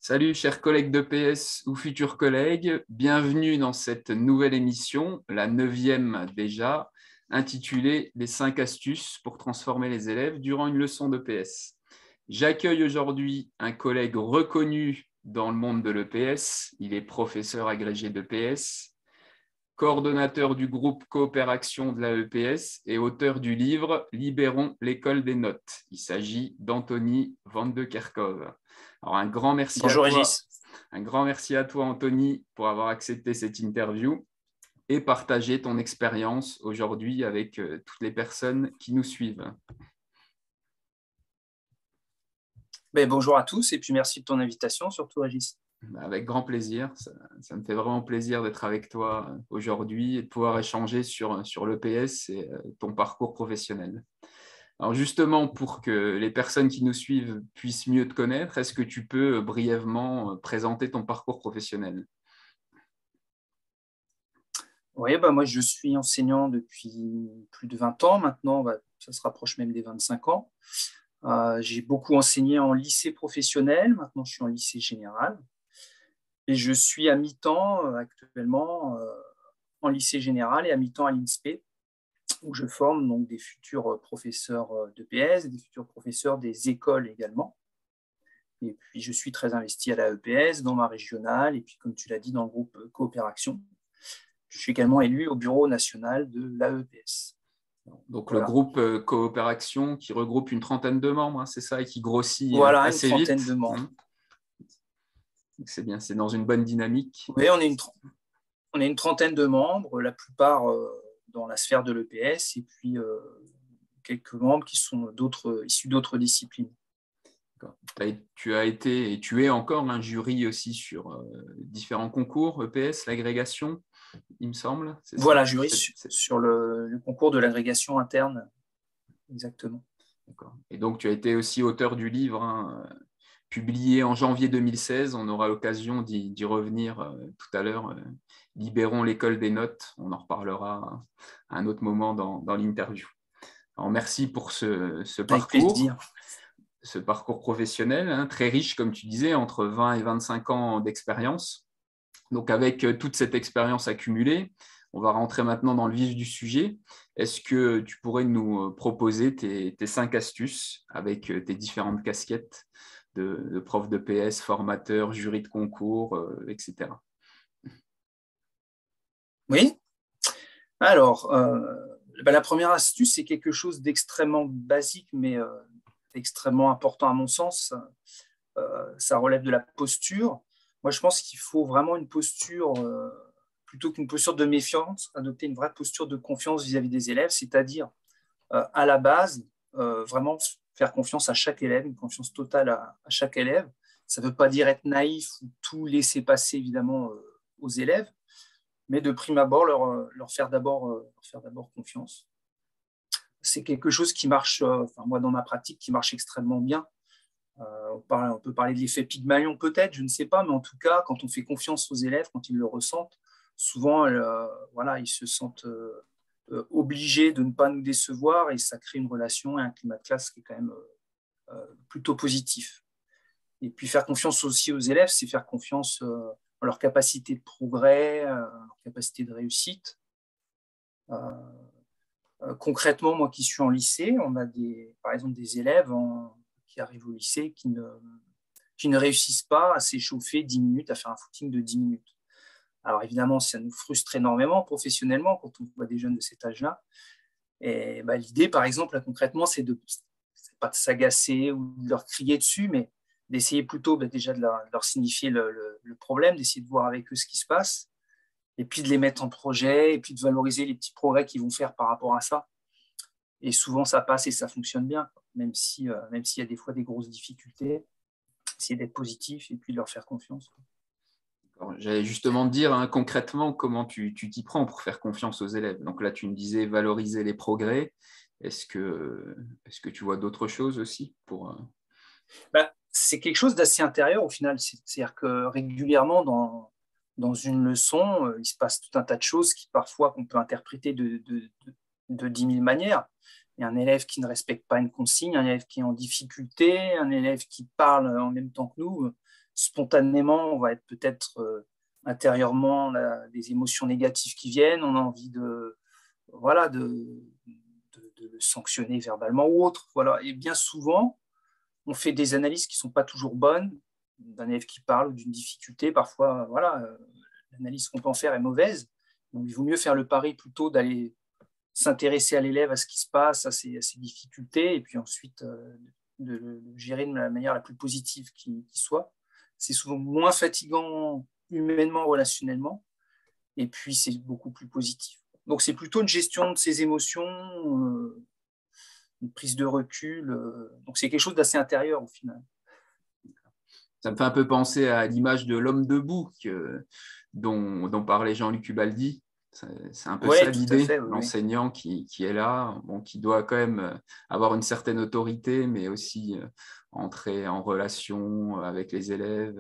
Salut chers collègues de PS ou futurs collègues, bienvenue dans cette nouvelle émission, la 9e déjà, intitulée Les 5 astuces pour transformer les élèves durant une leçon de PS. J'accueille aujourd'hui un collègue reconnu dans le monde de l'EPS, il est professeur agrégé de PS, coordonnateur du groupe Coopération de la EPS et auteur du livre Libérons l'école des notes. Il s'agit d'Anthony Van de Kerkhove. Alors un grand merci à Bonjour toi. Régis. Un grand merci à toi, Anthony, pour avoir accepté cette interview et partagé ton expérience aujourd'hui avec toutes les personnes qui nous suivent. Bonjour à tous et puis merci de ton invitation, surtout Régis. Avec grand plaisir. Ça me fait vraiment plaisir d'être avec toi aujourd'hui et de pouvoir échanger sur l'EPS et ton parcours professionnel. Alors justement, pour que les personnes qui nous suivent puissent mieux te connaître, est-ce que tu peux brièvement présenter ton parcours professionnel? Oui, moi je suis enseignant depuis plus de 20 ans maintenant, ça se rapproche même des 25 ans. J'ai beaucoup enseigné en lycée professionnel, maintenant je suis en lycée général. Et je suis à mi-temps actuellement en lycée général et à mi-temps à l'INSPE, où je forme donc des futurs professeurs de PS et des futurs professeurs des écoles également. Et puis je suis très investi à la EPS, dans ma régionale, et puis comme tu l'as dit, dans le groupe Coopération. Je suis également élu au bureau national de l'AEPS. Donc le Voilà. groupe Coopération qui regroupe une trentaine de membres, hein, c'est ça, et qui grossit Voilà, une assez trentaine vite. de membres. C'est bien, c'est dans une bonne dynamique. Oui, on est une trentaine de membres, la plupart dans la sphère de l'EPS, et puis quelques membres qui sont issus d'autres disciplines. Tu as été et tu es encore un jury aussi sur différents concours, EPS, l'agrégation, il me semble. Voilà, jury sur le concours de l'agrégation interne, exactement. Et donc, tu as été aussi auteur du livre, hein, publié en janvier 2016. On aura l'occasion d'y revenir tout à l'heure. Libérons l'école des notes. On en reparlera à un autre moment dans l'interview. Alors, merci pour ce Avec parcours. plaisir. Ce parcours professionnel, hein, très riche, comme tu disais, entre 20 et 25 ans d'expérience. Donc, avec toute cette expérience accumulée, on va rentrer maintenant dans le vif du sujet. Est-ce que tu pourrais nous proposer tes 5 astuces avec tes différentes casquettes de prof de PS, formateur, jury de concours, etc. Oui. Alors, la première astuce, c'est quelque chose d'extrêmement basique, mais extrêmement important à mon sens. Ça relève de la posture. Moi, je pense qu'il faut vraiment une posture, plutôt qu'une posture de méfiance, adopter une vraie posture de confiance vis-à-vis des élèves, c'est-à-dire, à la base, vraiment faire confiance à chaque élève, une confiance totale à chaque élève. Ça ne veut pas dire être naïf ou tout laisser passer, évidemment, aux élèves, mais de prime abord, leur faire d'abord confiance. C'est quelque chose qui marche, moi, dans ma pratique, qui marche extrêmement bien. On peut parler de l'effet Pygmalion peut-être, je ne sais pas, mais en tout cas, quand on fait confiance aux élèves, quand ils le ressentent, souvent, ils se sentent obligés de ne pas nous décevoir et ça crée une relation et un climat de classe qui est quand même plutôt positif. Et puis faire confiance aussi aux élèves, c'est faire confiance en leur capacité de progrès, en leur capacité de réussite. Concrètement, moi qui suis en lycée, on a par exemple des élèves qui arrivent au lycée qui ne réussissent pas à s'échauffer 10 minutes, à faire un footing de 10 minutes. Alors évidemment, ça nous frustre énormément professionnellement quand on voit des jeunes de cet âge-là. Et l'idée, par exemple, là, concrètement, c'est pas de s'agacer ou de leur crier dessus, mais d'essayer plutôt déjà de leur signifier le problème, d'essayer de voir avec eux ce qui se passe, et puis de les mettre en projet, et puis de valoriser les petits progrès qu'ils vont faire par rapport à ça. Et souvent, ça passe et ça fonctionne bien, même s'il y a des fois des grosses difficultés. Essayer d'être positif et puis de leur faire confiance. J'allais justement te dire, hein, concrètement comment tu t'y prends pour faire confiance aux élèves. Donc là, tu me disais valoriser les progrès. Est-ce que tu vois d'autres choses aussi pour... C'est quelque chose d'assez intérieur au final. C'est-à-dire que régulièrement, dans une leçon, il se passe tout un tas de choses qui parfois qu'on peut interpréter de 10 000 manières. Il y a un élève qui ne respecte pas une consigne, un élève qui est en difficulté, un élève qui parle en même temps que nous. spontanément, on va être peut-être intérieurement, on a des émotions négatives qui viennent, on a envie voilà, de le sanctionner verbalement ou autre. Voilà. Et bien souvent, on fait des analyses qui ne sont pas toujours bonnes, d'un élève qui parle ou d'une difficulté. Parfois, voilà, l'analyse qu'on peut en faire est mauvaise. Donc, il vaut mieux faire le pari plutôt d'aller s'intéresser à l'élève, à ce qui se passe, à ses difficultés, et puis ensuite de le gérer de la manière la plus positive qui soit. C'est souvent moins fatigant humainement, relationnellement, et puis c'est beaucoup plus positif. Donc, c'est plutôt une gestion de ses émotions, une prise de recul. Donc, c'est quelque chose d'assez intérieur au final. Ça me fait un peu penser à l'image de l'homme debout dont parlait Jean-Luc Ubaldi. C'est un peu ça l'idée, fait, l'enseignant qui est là, qui doit quand même avoir une certaine autorité, mais aussi entrer en relation avec les élèves.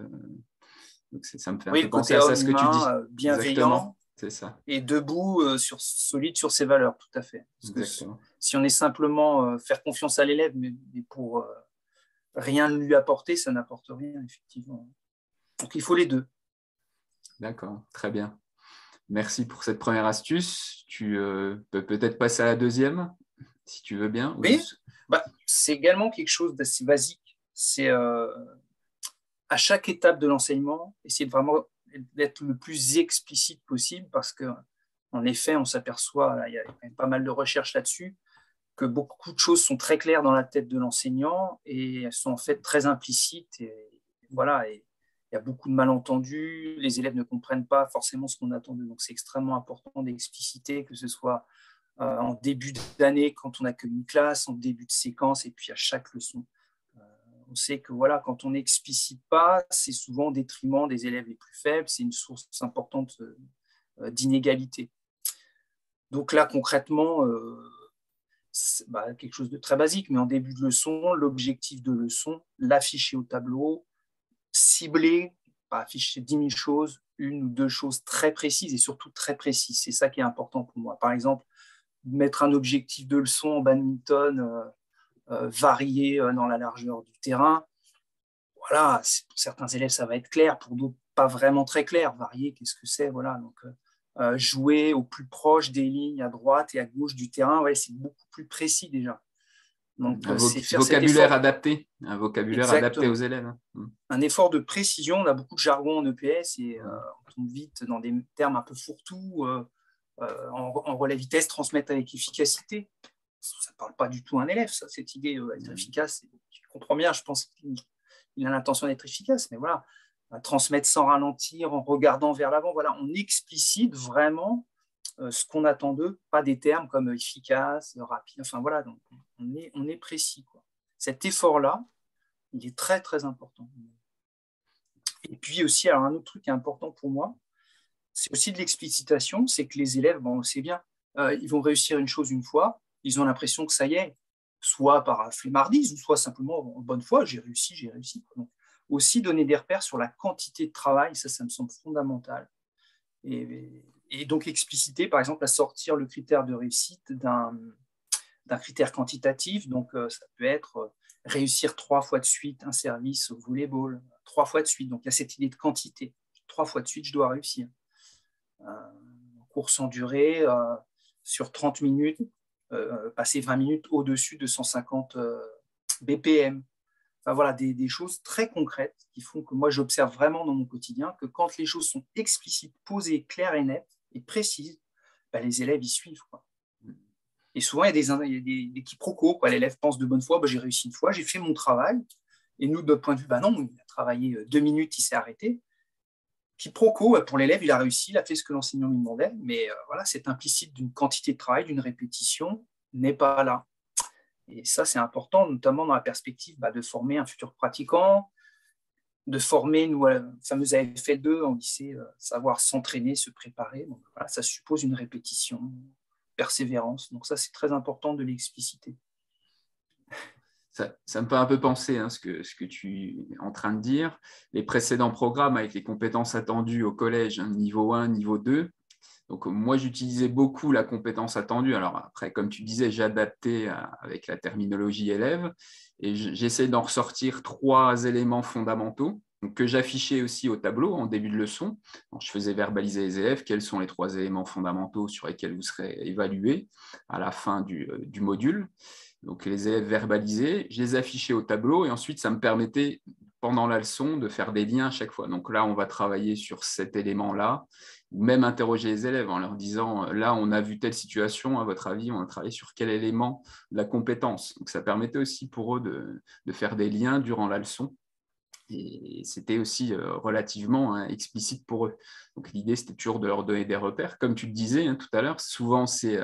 Donc ça me fait un peu penser à ça, ce que tu dis. Bienveillant. Exactement, c'est ça. Et debout, solide sur ses valeurs, tout à fait. Parce que si on est simplement faire confiance à l'élève, mais pour rien lui apporter, ça n'apporte rien, effectivement. Donc, il faut les deux. D'accord, très bien. Merci pour cette première astuce. Tu peux peut-être passer à la deuxième, si tu veux bien. Oui, c'est également quelque chose d'assez basique. C'est à chaque étape de l'enseignement, essayer de vraiment d'être le plus explicite possible parce qu'en effet, on s'aperçoit, il y a quand même pas mal de recherches là-dessus, que beaucoup de choses sont très claires dans la tête de l'enseignant et elles sont en fait très implicites. Et voilà, et il y a beaucoup de malentendus, les élèves ne comprennent pas forcément ce qu'on attend d'eux. Donc, c'est extrêmement important d'expliciter, que ce soit en début d'année, quand on accueille une classe, en début de séquence, et puis à chaque leçon. On sait que voilà, quand on n'explicite pas, c'est souvent au détriment des élèves les plus faibles, c'est une source importante d'inégalité. Donc là, concrètement, quelque chose de très basique, mais en début de leçon, l'objectif de leçon, l'afficher au tableau, cibler, pas afficher 10 000 choses, une ou deux choses très précises et surtout très précises. C'est ça qui est important pour moi. Par exemple, mettre un objectif de leçon en badminton varié dans la largeur du terrain. Voilà, pour certains élèves, ça va être clair, pour d'autres, pas vraiment très clair. Varié, qu'est-ce que c'est? Voilà, donc jouer au plus proche des lignes à droite et à gauche du terrain, ouais, c'est beaucoup plus précis déjà. Donc, vocabulaire adapté, un vocabulaire adapté aux élèves. Un effort de précision, on a beaucoup de jargon en EPS et on tombe vite dans des termes un peu fourre-tout, en relais vitesse, transmettre avec efficacité. Ça ne parle pas du tout à un élève, ça, cette idée d'être efficace. Je comprends bien, je pense qu'il a l'intention d'être efficace, mais voilà, transmettre sans ralentir, en regardant vers l'avant, voilà, on explicite vraiment ce qu'on attend d'eux, pas des termes comme efficace, rapide, enfin voilà, donc on est précis, quoi. Cet effort-là, il est très, très important. Et puis aussi, alors un autre truc qui est important pour moi, c'est aussi de l'explicitation, c'est que les élèves, bon, on sait bien, ils vont réussir une chose une fois, ils ont l'impression que ça y est, soit par flemmardise, ou soit simplement en bonne foi, j'ai réussi. Donc, aussi donner des repères sur la quantité de travail, ça me semble fondamental. Et donc expliciter, par exemple, à sortir le critère de réussite d'un critère quantitatif. Donc, ça peut être réussir 3 fois de suite un service au volleyball, 3 fois de suite. Donc, il y a cette idée de quantité. 3 fois de suite, je dois réussir. Course en durée, sur 30 minutes, passer 20 minutes au-dessus de 150 BPM. Enfin, voilà, des choses très concrètes qui font que moi, j'observe vraiment dans mon quotidien que quand les choses sont explicites, posées, claires et nettes et précises, les élèves y suivent, quoi. Et souvent, il y a des quiproquos, quoi. L'élève pense de bonne foi, j'ai réussi une fois, j'ai fait mon travail. Et nous, de notre point de vue, non, il a travaillé 2 minutes, il s'est arrêté. Quiproquo, pour l'élève, il a réussi, il a fait ce que l'enseignant lui demandait, mais voilà, c'est implicite d'une quantité de travail, d'une répétition, n'est pas là. Et ça, c'est important, notamment dans la perspective de former un futur pratiquant, de former, nous, la fameuse AFL2 en lycée, savoir s'entraîner, se préparer. Donc, voilà, ça suppose une répétition, persévérance. Donc ça, c'est très important de l'expliciter. Ça me fait un peu penser ce que tu es en train de dire. Les précédents programmes avec les compétences attendues au collège, niveau 1, niveau 2. Donc, moi, j'utilisais beaucoup la compétence attendue. Alors, après, comme tu disais, j'ai adapté avec la terminologie élève et j'essaie d'en ressortir 3 éléments fondamentaux. donc, que j'affichais aussi au tableau en début de leçon. Donc, je faisais verbaliser les élèves quels sont les 3 éléments fondamentaux sur lesquels vous serez évalués à la fin du module. Donc, les élèves verbalisaient, je les affichais au tableau et ensuite, ça me permettait, pendant la leçon, de faire des liens à chaque fois. Donc là, on va travailler sur cet élément-là, ou même interroger les élèves en leur disant, là, on a vu telle situation, à votre avis, on a travaillé sur quel élément de la compétence. Donc, ça permettait aussi pour eux de faire des liens durant la leçon. Et c'était aussi relativement explicite pour eux. Donc l'idée, c'était toujours de leur donner des repères. Comme tu le disais tout à l'heure, souvent c'est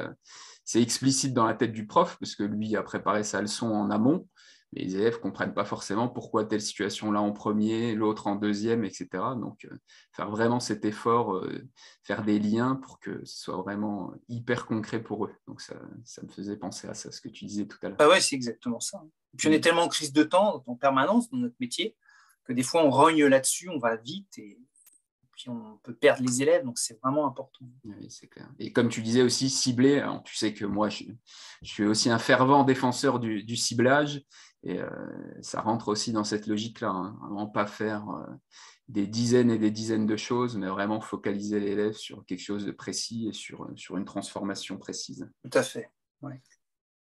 explicite dans la tête du prof, parce que lui a préparé sa leçon en amont, mais les élèves ne comprennent pas forcément pourquoi telle situation-là en premier, l'autre en deuxième, etc. Donc faire vraiment cet effort, faire des liens pour que ce soit vraiment hyper concret pour eux. Donc ça me faisait penser à ça, ce que tu disais tout à l'heure. Ah ouais, c'est exactement ça. Et puis on est tellement en crise de temps en permanence dans notre métier que des fois on rogne là-dessus, on va vite et puis on peut perdre les élèves, donc c'est vraiment important. Oui, c'est clair. Et comme tu disais aussi, cibler, alors, tu sais que moi, je suis aussi un fervent défenseur du ciblage, et ça rentre aussi dans cette logique-là, vraiment pas faire des dizaines et des dizaines de choses, mais vraiment focaliser l'élève sur quelque chose de précis et sur une transformation précise. Tout à fait. Ouais.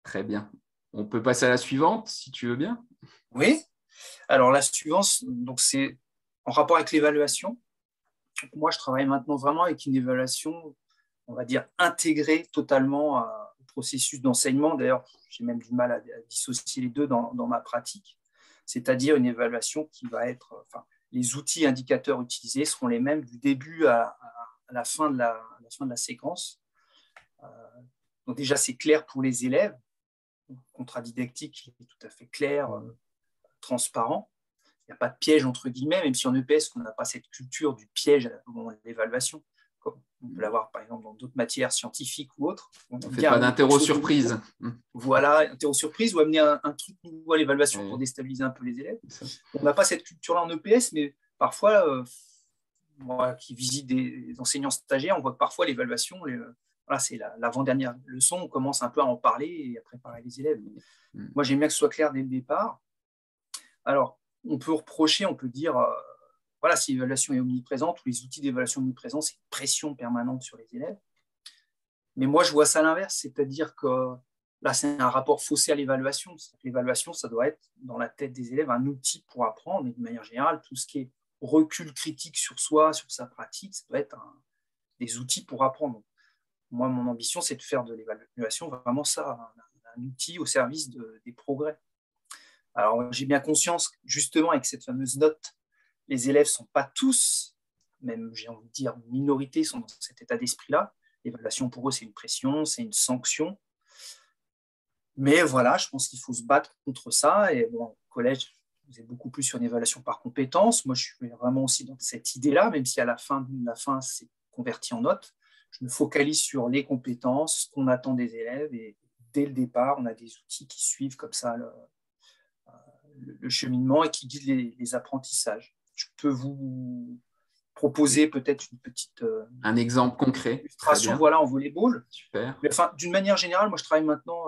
Très bien. On peut passer à la suivante, si tu veux bien. Oui. Alors la suivante, donc c'est en rapport avec l'évaluation. Moi, je travaille maintenant vraiment avec une évaluation, on va dire, intégrée totalement au processus d'enseignement. D'ailleurs, j'ai même du mal à dissocier les deux dans ma pratique. C'est-à-dire une évaluation qui va être, enfin, les outils indicateurs utilisés seront les mêmes du début à la fin de la séquence. Donc déjà, c'est clair pour les élèves. Le contrat didactique est tout à fait clair, transparent. Il n'y a pas de piège entre guillemets, même si en EPS, on n'a pas cette culture du piège au moment de l'évaluation, comme on peut l'avoir par exemple dans d'autres matières scientifiques ou autres. On ne fait pas d'interro-surprise. Voilà, interro-surprise ou amener un truc nouveau à l'évaluation pour déstabiliser un peu les élèves. On n'a pas cette culture-là en EPS, mais parfois, moi qui visite des enseignants stagiaires, on voit que parfois l'évaluation, voilà, c'est l'avant-dernière leçon, on commence un peu à en parler et à préparer les élèves. Moi, j'aime bien que ce soit clair dès le départ. Alors, on peut reprocher, on peut dire, voilà, si l'évaluation est omniprésente, ou les outils d'évaluation omniprésents, c'est une pression permanente sur les élèves. Mais moi, je vois ça à l'inverse, c'est-à-dire que là, c'est un rapport faussé à l'évaluation. L'évaluation, ça doit être, dans la tête des élèves, un outil pour apprendre, et de manière générale, tout ce qui est recul critique sur soi, sur sa pratique, ça doit être des outils pour apprendre. Moi, mon ambition, c'est de faire de l'évaluation vraiment ça, un outil au service des progrès. Alors, j'ai bien conscience, justement, avec cette fameuse note, les élèves ne sont pas tous, même j'ai envie de dire une minorité, sont dans cet état d'esprit-là. L'évaluation, pour eux, c'est une pression, c'est une sanction. Mais voilà, je pense qu'il faut se battre contre ça. Et bon, au collège, vous êtes beaucoup plus sur une évaluation par compétence. Moi, je suis vraiment aussi dans cette idée-là, même si à la fin, c'est converti en notes. Je me focalise sur les compétences, ce qu'on attend des élèves. Et dès le départ, on a des outils qui suivent comme ça le cheminement et qui guident les apprentissages. Je peux vous proposer peut-être une petite un exemple concret, illustration, voilà, en volleyball. Super. Mais enfin, d'une manière générale, moi je travaille maintenant,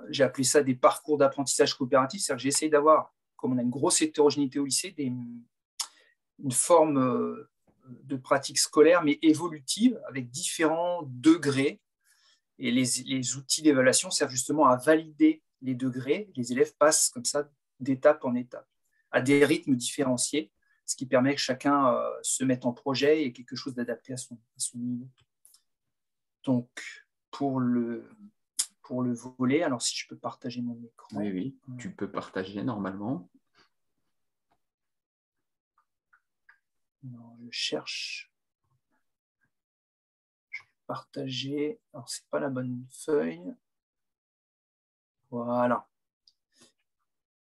j'ai appelé ça des parcours d'apprentissage coopératif, c'est-à-dire que j'essaye d'avoir, comme on a une grosse hétérogénéité au lycée, une forme de pratique scolaire, mais évolutive, avec différents degrés. Et les outils d'évaluation servent justement à valider les degrés. Les élèves passent comme ça d'étape en étape, à des rythmes différenciés, ce qui permet que chacun se mette en projet et quelque chose d'adapté à son niveau. Donc, pour le volet, alors si je peux partager mon écran. Oui, tu peux partager normalement. Non, je cherche. Je vais partager. Alors, ce n'est pas la bonne feuille. Voilà.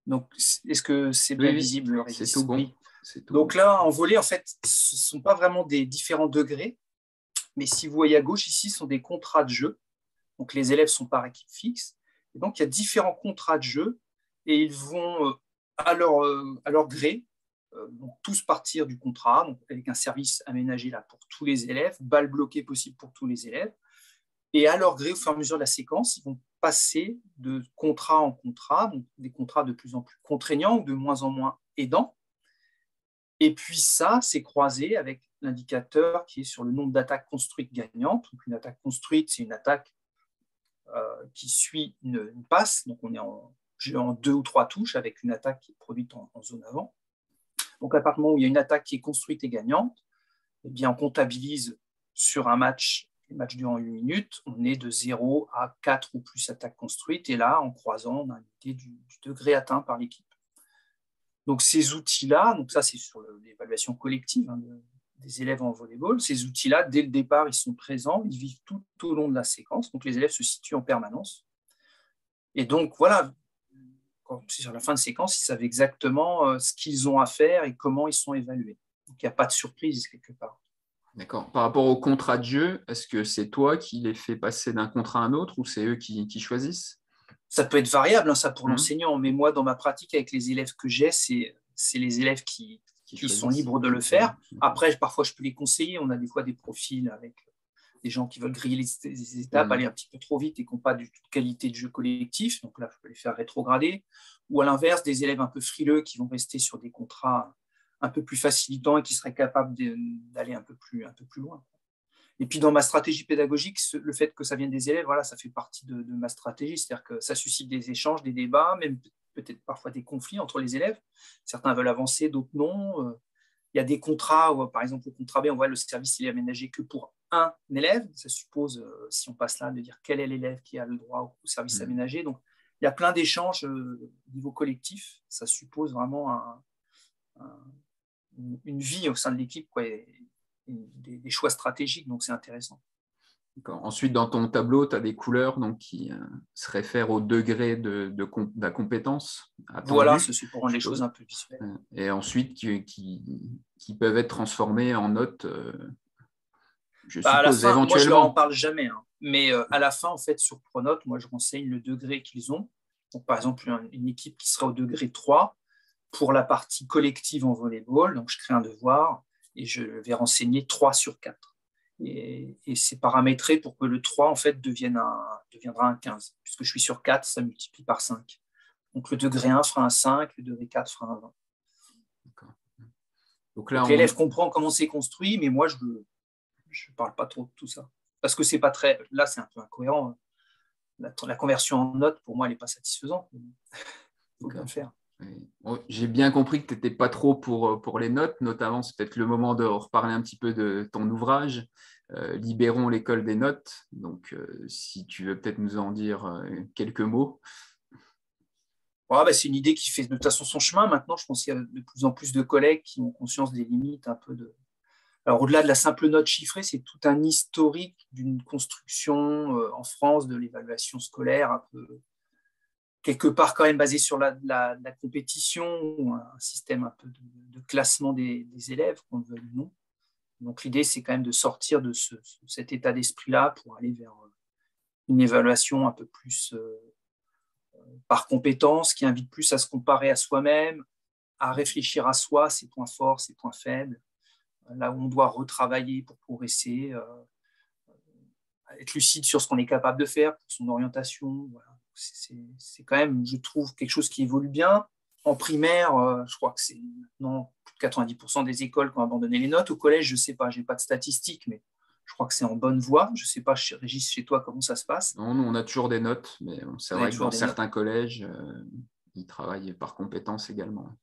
Donc, est-ce que c'est bien visible? C'est tout bon. Donc là, en volet, en fait, ce ne sont pas vraiment des différents degrés, mais si vous voyez à gauche, ici, ce sont des contrats de jeu. Donc, les élèves sont par équipe fixe. Et donc, il y a différents contrats de jeu et ils vont, à leur gré, donc, tous partir du contrat, donc avec un service aménagé là pour tous les élèves, balle bloquée possible pour tous les élèves. Et à leur gré, au fur et à mesure de la séquence, ils vont passer de contrat en contrat, donc des contrats de plus en plus contraignants ou de moins en moins aidants. Et puis ça, c'est croisé avec l'indicateur qui est sur le nombre d'attaques construites gagnantes. Donc, une attaque construite, c'est une attaque qui suit une passe. Donc, on est en 2 ou 3 touches avec une attaque qui est produite en zone avant. Donc, à partir du moment où il y a une attaque qui est construite et gagnante, eh bien, on comptabilise sur un match, les matchs durant 8 minutes, on est de 0 à 4 ou plus attaques construites. Et là, en croisant, on a une idée du degré atteint par l'équipe. Donc, ces outils-là, donc ça, c'est sur l'évaluation collective des élèves en volleyball. Ces outils-là, dès le départ, ils sont présents, ils vivent tout au long de la séquence. Donc, les élèves se situent en permanence. Et donc, voilà, quand c'est sur la fin de séquence, ils savent exactement ce qu'ils ont à faire et comment ils sont évalués. Donc, il n'y a pas de surprise quelque part. D'accord. Par rapport au contrat de jeu, est-ce que c'est toi qui les fais passer d'un contrat à un autre ou c'est eux qui choisissent? Ça peut être variable, ça, pour l'enseignant. Mais moi, dans ma pratique avec les élèves que j'ai, c'est les élèves qui sont libres de le faire. Après, parfois, je peux les conseiller. On a des fois des profils avec des gens qui veulent griller les étapes, aller un petit peu trop vite et qui n'ont pas du tout de qualité de jeu collectif. Donc là, je peux les faire rétrograder. Ou à l'inverse, des élèves un peu frileux qui vont rester sur des contrats un peu plus facilitants et qui seraient capables d'aller un peu plus loin. Et puis dans ma stratégie pédagogique, le fait que ça vienne des élèves, voilà, ça fait partie de ma stratégie. C'est-à-dire que ça suscite des échanges, des débats, même peut-être parfois des conflits entre les élèves. Certains veulent avancer, d'autres non. Il y a des contrats, où, par exemple, au contrat B, on voit le service il est aménagé que pour un élève. Ça suppose, si on passe là, de dire quel est l'élève qui a le droit au service aménagé. Donc, il y a plein d'échanges au niveau collectif. Ça suppose vraiment une vie au sein de l'équipe, quoi, et des choix stratégiques. Donc, c'est intéressant. Ensuite, dans ton tableau, tu as des couleurs donc, qui se réfèrent au degré de la compétence attendue. Voilà, c'est pour rendre les choses un peu visuelles. Et ensuite, qui peuvent être transformées en notes, je suppose, à la fin, éventuellement. Moi, je ne leur en parle jamais. Mais à la fin, en fait, sur Pronote, moi, je renseigne le degré qu'ils ont. Donc, par exemple, une équipe qui sera au degré 3 pour la partie collective en volleyball. Donc, je crée un devoir et je vais renseigner 3 sur 4. Et c'est paramétré pour que le 3, en fait, deviendra un 15. Puisque je suis sur 4, ça multiplie par 5. Donc, le degré 1 fera un 5, le degré 4 fera un 20. Donc l'élève comprend comment c'est construit, mais moi, je ne parle pas trop de tout ça. Parce que c'est pas très... Là, c'est un peu incohérent. La conversion en notes, pour moi, elle n'est pas satisfaisante. Il faut bien le faire. J'ai bien compris que tu n'étais pas trop pour les notes, notamment c'est peut-être le moment de reparler un petit peu de ton ouvrage, Libérons l'école des notes. Donc, si tu veux peut-être nous en dire quelques mots. C'est une idée qui fait de toute façon son chemin. Maintenant, je pense qu'il y a de plus en plus de collègues qui ont conscience des limites un peu de... Alors, au-delà de la simple note chiffrée, c'est tout un historique d'une construction en France de l'évaluation scolaire un peu quelque part quand même basé sur la compétition, un système un peu de classement des élèves, qu'on le veuille ou non. Donc l'idée, c'est quand même de sortir de cet état d'esprit-là pour aller vers une évaluation un peu plus par compétence, qui invite plus à se comparer à soi-même, à réfléchir à soi, ses points forts, ses points faibles, là où on doit retravailler pour progresser, être lucide sur ce qu'on est capable de faire pour son orientation. Voilà. C'est quand même, je trouve, quelque chose qui évolue bien. En primaire, je crois que c'est maintenant plus de 90% des écoles qui ont abandonné les notes. Au collège, je ne sais pas, je n'ai pas de statistiques, mais je crois que c'est en bonne voie. Je ne sais pas, Régis, chez toi, comment ça se passe. Non, nous, on a toujours des notes, mais c'est vrai que dans certains collèges, ils travaillent par compétences également.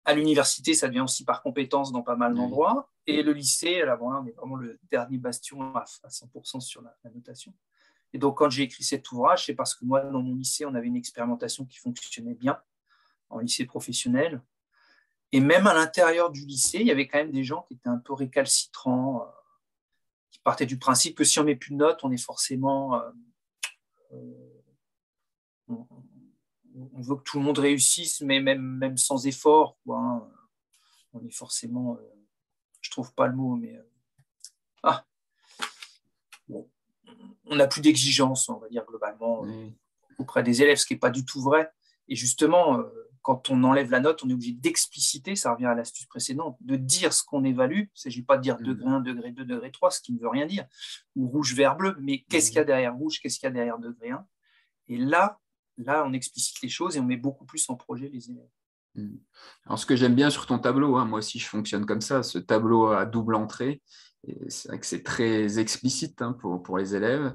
À l'université, ça devient aussi par compétences dans pas mal d'endroits. Et le lycée, là, on est vraiment le dernier bastion à 100% sur la notation. Et donc, quand j'ai écrit cet ouvrage, c'est parce que moi, dans mon lycée, on avait une expérimentation qui fonctionnait bien, en lycée professionnel. Et même à l'intérieur du lycée, il y avait quand même des gens qui étaient un peu récalcitrants, qui partaient du principe que si on met plus de notes, on est forcément... on veut que tout le monde réussisse, mais même sans effort, quoi, hein. On est forcément... je trouve pas le mot, mais... bon. On n'a plus d'exigence, on va dire, globalement, auprès des élèves, ce qui n'est pas du tout vrai. Et justement, quand on enlève la note, on est obligé d'expliciter, ça revient à l'astuce précédente, de dire ce qu'on évalue. Il ne s'agit pas de dire degré 1, degré 2, degré 3, ce qui ne veut rien dire, ou rouge, vert, bleu, mais qu'est-ce qu'il y a derrière rouge, qu'est-ce qu'il y a derrière degré 1. Et là, on explicite les choses et on met beaucoup plus en projet les élèves. Alors, ce que j'aime bien sur ton tableau, hein, moi aussi je fonctionne comme ça, ce tableau à double entrée, et c'est vrai que c'est très explicite, hein, pour les élèves,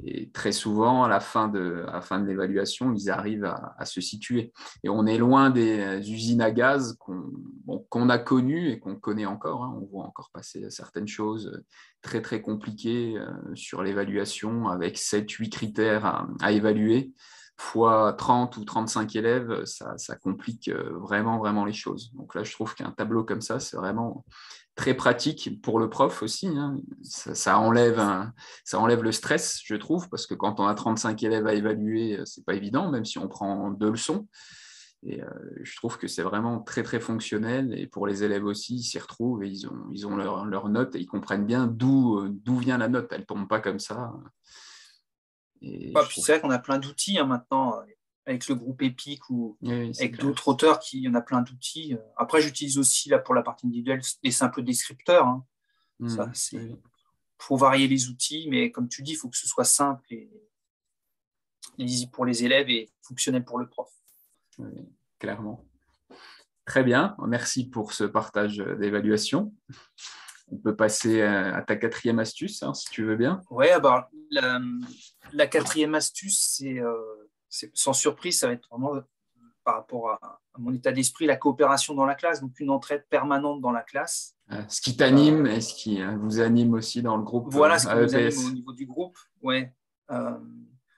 et très souvent à la fin de l'évaluation, ils arrivent à se situer. Et on est loin des usines à gaz qu'on a connues et qu'on connaît encore, hein. On voit encore passer certaines choses très très compliquées sur l'évaluation avec 7-8 critères à évaluer fois 30 ou 35 élèves, ça complique vraiment, vraiment les choses. Donc là, je trouve qu'un tableau comme ça, c'est vraiment très pratique pour le prof aussi, hein. Ça enlève le stress, je trouve, parce que quand on a 35 élèves à évaluer, c'est pas évident, même si on prend 2 leçons. Et je trouve que c'est vraiment très, très fonctionnel. Et pour les élèves aussi, ils s'y retrouvent et ils ont leur note et ils comprennent bien d'où vient la note. Elle ne tombe pas comme ça. Et je Puis trouve. c'est vrai qu'on a plein d'outils maintenant, avec le groupe EPIC ou Oui, oui, c'est avec clair. d'autres auteurs qui en a plein d'outils. Après, j'utilise aussi là, pour la partie individuelle des simples descripteurs, hein. Ça, c'est Oui, faut varier les outils, mais comme tu dis, il faut que ce soit simple et lisible pour les élèves et fonctionnel pour le prof. oui, clairement. Très bien. Merci pour ce partage d'évaluation. On peut passer à ta 4e astuce, hein, si tu veux bien. Ouais, bah, la quatrième astuce, c'est sans surprise, ça va être vraiment par rapport à mon état d'esprit, la coopération dans la classe, donc une entraide permanente dans la classe. Ce qui t'anime et ce qui vous anime aussi dans le groupe Voilà ce qui nous anime au AEPS. niveau du groupe. Ouais. Euh,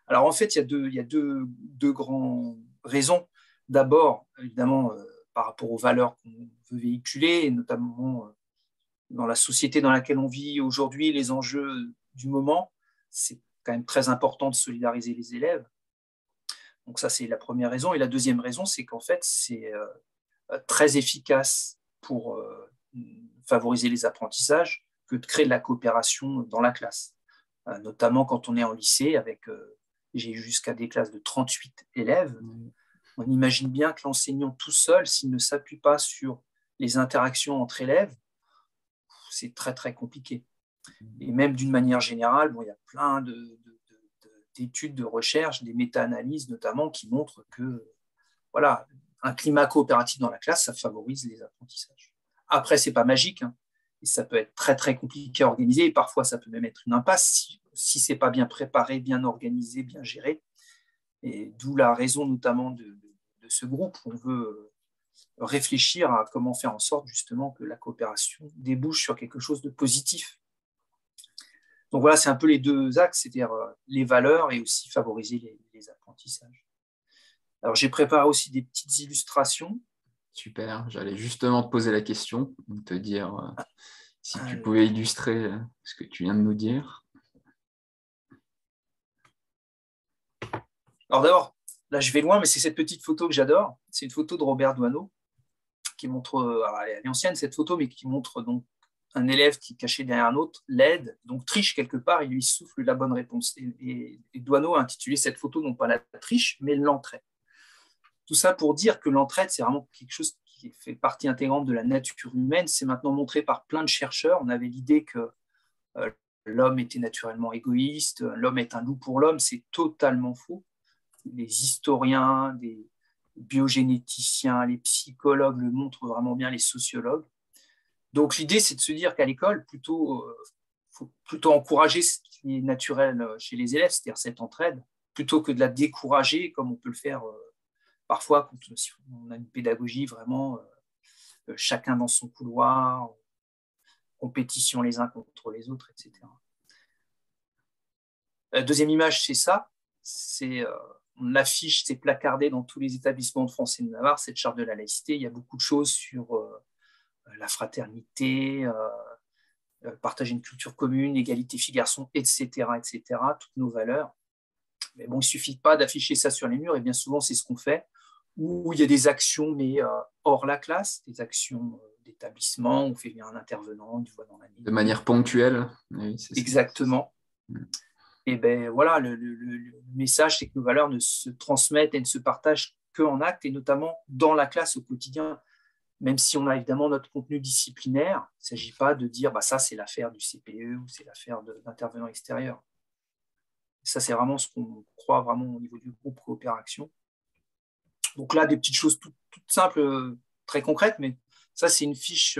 alors en fait, il y a deux grandes raisons. D'abord, évidemment, par rapport aux valeurs qu'on veut véhiculer, et notamment dans la société dans laquelle on vit aujourd'hui, les enjeux du moment, c'est quand même très important de solidariser les élèves. Donc ça, c'est la première raison. Et la deuxième raison, c'est qu'en fait, c'est très efficace pour favoriser les apprentissages que de créer de la coopération dans la classe. Notamment quand on est en lycée, j'ai eu jusqu'à des classes de 38 élèves. On imagine bien que l'enseignant tout seul, s'il ne s'appuie pas sur les interactions entre élèves, c'est très très compliqué. Et même d'une manière générale, bon, il y a plein d'études de recherche, des méta-analyses notamment, qui montrent que voilà, un climat coopératif dans la classe, ça favorise les apprentissages. Après, c'est pas magique, hein, et ça peut être très très compliqué à organiser, et parfois ça peut même être une impasse si c'est pas bien préparé, bien organisé, bien géré. Et d'où la raison notamment de ce groupe. On veut réfléchir à comment faire en sorte justement que la coopération débouche sur quelque chose de positif. Donc voilà, c'est un peu les deux axes, c'est-à-dire les valeurs et aussi favoriser les apprentissages. Alors j'ai préparé aussi des petites illustrations. Super. J'allais justement te poser la question, te dire si tu Alors, pouvais illustrer ce que tu viens de nous dire. d'abord, là je vais loin, mais c'est cette petite photo que j'adore. C'est une photo de Robert Doisneau qui montre, elle est ancienne cette photo, mais qui montre donc un élève qui est caché derrière un autre, l'aide, donc triche quelque part, il lui souffle la bonne réponse. Et Doisneau a intitulé cette photo non pas la triche, mais l'entraide. Tout ça pour dire que l'entraide, c'est vraiment quelque chose qui fait partie intégrante de la nature humaine. C'est maintenant montré par plein de chercheurs. On avait l'idée que euh, l'homme était naturellement égoïste, l'homme est un loup pour l'homme. C'est totalement faux. Les historiens, des biogénéticiens, les psychologues le montrent vraiment bien, les sociologues. Donc l'idée, c'est de se dire qu'à l'école, faut plutôt encourager ce qui est naturel chez les élèves, c'est-à-dire cette entraide, plutôt que de la décourager, comme on peut le faire parfois quand on a une pédagogie vraiment chacun dans son couloir, compétition les uns contre les autres, etc. La deuxième image, c'est ça. On l'affiche, c'est placardé dans tous les établissements de France et de Navarre, cette charte de la laïcité. Il y a beaucoup de choses sur la fraternité, partager une culture commune, égalité filles-garçons, etc., etc., toutes nos valeurs. Mais bon, il ne suffit pas d'afficher ça sur les murs, et bien souvent, c'est ce qu'on fait, où il y a des actions, mais hors la classe, des actions d'établissement, on fait venir un intervenant une fois dans l'année. De manière ponctuelle. Oui, c'est ça. Exactement. Et ben voilà, le message, c'est que nos valeurs ne se transmettent et ne se partagent qu'en actes, et notamment dans la classe au quotidien. Même si on a évidemment notre contenu disciplinaire, il ne s'agit pas de dire bah, ça c'est l'affaire du CPE ou c'est l'affaire d'intervenants extérieurs. Ça c'est vraiment ce qu'on croit vraiment au niveau du groupe coopération. Donc là, des petites choses toutes simples, très concrètes, mais ça, c'est une fiche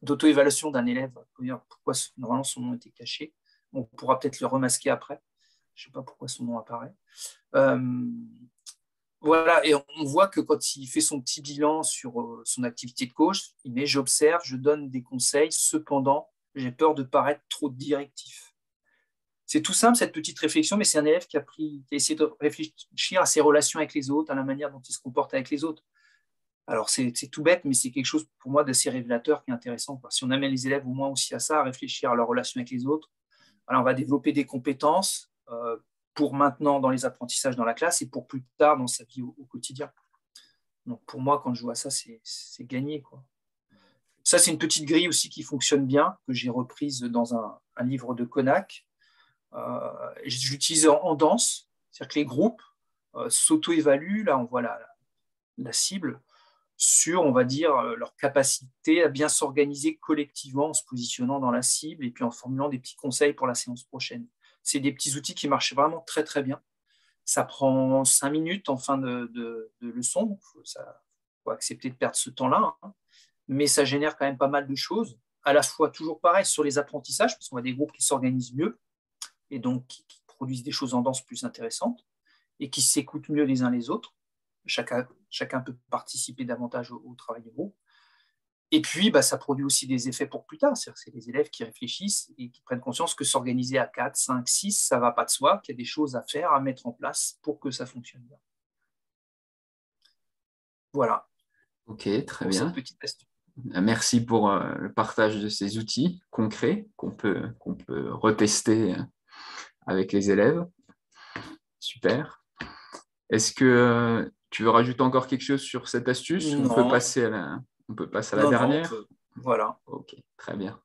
d'auto-évaluation d'un élève. Pourquoi normalement son nom était caché. On pourra peut-être le remasquer après. Je ne sais pas pourquoi son nom apparaît. Voilà, et on voit que quand il fait son petit bilan sur son activité de coach, il met j'observe, je donne des conseils, cependant, j'ai peur de paraître trop directif. C'est tout simple, cette petite réflexion, mais c'est un élève qui a essayé de réfléchir à ses relations avec les autres, à la manière dont il se comporte avec les autres. Alors, c'est tout bête, mais c'est quelque chose pour moi d'assez révélateur qui est intéressant. Si on amène les élèves au moins aussi à ça, à réfléchir à leur relation avec les autres, alors on va développer des compétences pour maintenant dans les apprentissages dans la classe et pour plus tard dans sa vie au quotidien. Donc, pour moi, quand je vois ça, c'est gagné, quoi. Ça, c'est une petite grille aussi qui fonctionne bien, que j'ai reprise dans un livre de Konak. J'utilise en danse, c'est-à-dire que les groupes s'auto-évaluent. Là, on voit la cible sur, on va dire, leur capacité à bien s'organiser collectivement en se positionnant dans la cible et puis en formulant des petits conseils pour la séance prochaine. C'est des petits outils qui marchent vraiment très, très bien. Ça prend 5 minutes en fin de leçon. Il faut accepter de perdre ce temps-là, hein. Mais ça génère quand même pas mal de choses. À la fois, toujours pareil, sur les apprentissages, parce qu'on a des groupes qui s'organisent mieux et donc qui produisent des choses en danse plus intéressantes et qui s'écoutent mieux les uns les autres. Chacun peut participer davantage au travail de groupe. Et puis, ça produit aussi des effets pour plus tard. C'est-à-dire que c'est des élèves qui réfléchissent et qui prennent conscience que s'organiser à 4, 5, 6, ça ne va pas de soi, qu'il y a des choses à faire, à mettre en place pour que ça fonctionne bien. Voilà. Ok, très pour bien. cette petite astuce. Merci pour le partage de ces outils concrets qu'on peut retester avec les élèves. Super. Est-ce que tu veux rajouter encore quelque chose sur cette astuce ou on peut passer à la dernière? Voilà. Ok, très bien.